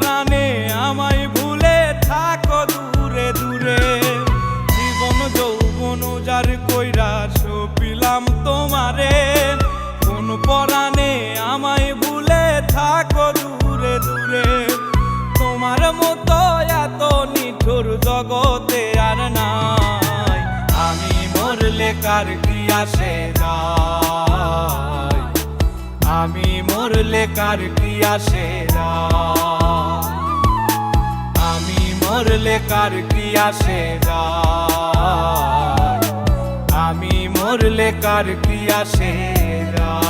পরাণে আমায় ভুলে থাকো দূরে দূরে। জীবন যৌবন যার কইরা সপিলাম তোমারে, কোন পরাণে আমায় ভুলে থাকো দূরে দূরে। তোমার মতো এত নিঠুর জগতে আর নাই, আমি মরলে কার কি আসে যায়, আমি মরলে কার কি আসে যায়, আমি মরলে কার কি আসে যায়, আমি মরলে কার কি আসে যায়।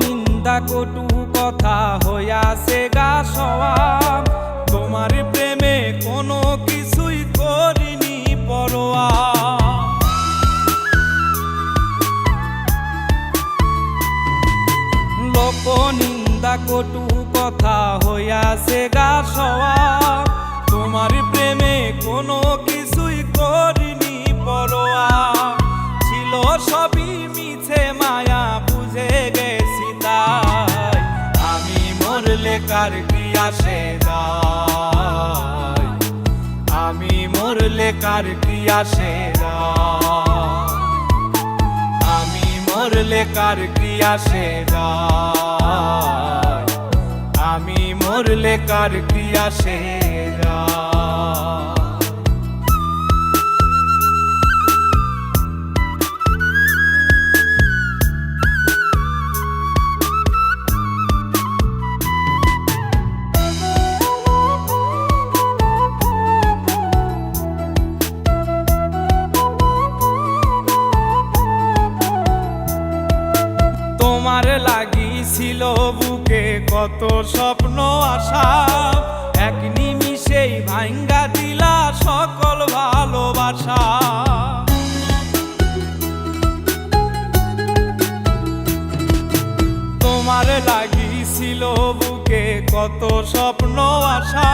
নিন্দা কটু কথা হইয়াছে গা সওয়াব, তোমার প্রেমে কোনো কিছুই করিনি পরোয়া। লোক নিন্দা কটু কথা হইয়াছে গা সওয়াব, তোমার প্রেমে কোনো কিছুই করিনি পরোয়া। ছিল সবই মিছে মায়া বুঝে গেছি তাই, আমি মরলে কার কি আসে যায়, আমি মরলে কার কি আসে যায়, আমি মরলে কার কি আসে যায়, আমি মরলে কার কি আসে যায়। তোমার লাগিছিল বুকে কত স্বপ্ন আশা, এক নিমিষেই ভাঙ্গা দিলা সকল ভালোবাসা। তোমার লাগিছিল বুকে কত স্বপ্ন আশা,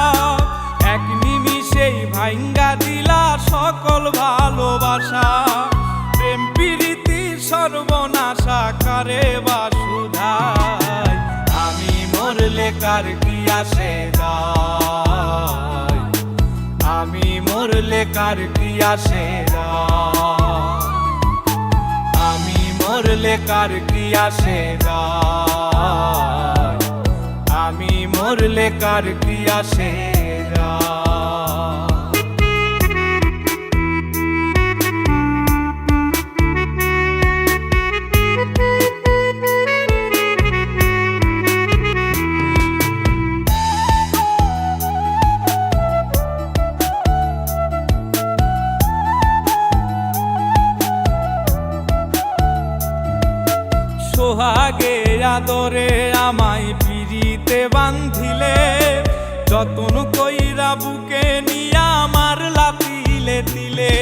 এক নিমিষেই ভাঙ্গা দিলা সকল ভালোবাসা। প্রেম প্রীতি সর্বনাশা কারে বা সুধাই, আমি মরলে কার কি আসে যায়, আমি মরলে কার কি আসে যায়, আমি মরলে কার কি আসে যায়, আমি মরলে কার কি আসে যায়। সোহাগে আদরে আমায় পিরিতে বান্ধিলে, যতন কইরা বুকে নিয়া আমার লাতিলে দিলে।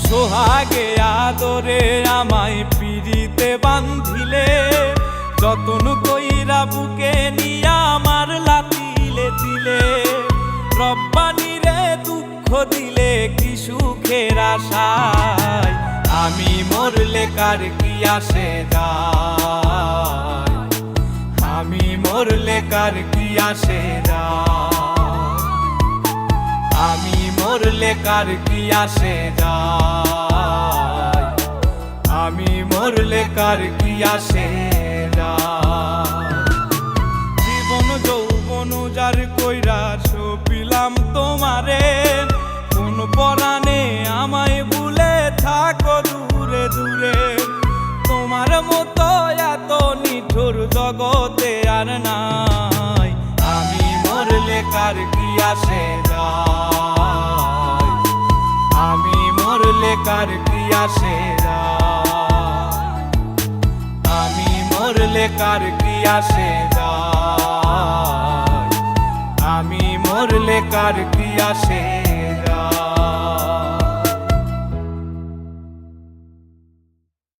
সোহাগে আদরে আমায় পিরিতে বান্ধিলে, যতন কইরা বুকে নিয়া আমার লাতিলে দিলে। রব্বানি রে দুঃখ দিলে কি সুখের আশায়, আমি মরলে কার কি আসে যায়, আমি মরলে কার কি আসে যায়, আমি মরলে কার কি আসে যায়, আমি মরলে কার কি আসে যায়। জীবন যৌবন যার কইরা সপিলাম তোমারে, কোন পরাণে আমায় ভুলে থাকো দূরে দূরে। তোমার মতো এত নিঠুর জগতে আর নাই, আমি মরলে কার কি আসে যায়, আমি মরলে কার কি আসে যায়, আমি মরলে কার কি আসে যায়, আমি মরলে কার কি আসে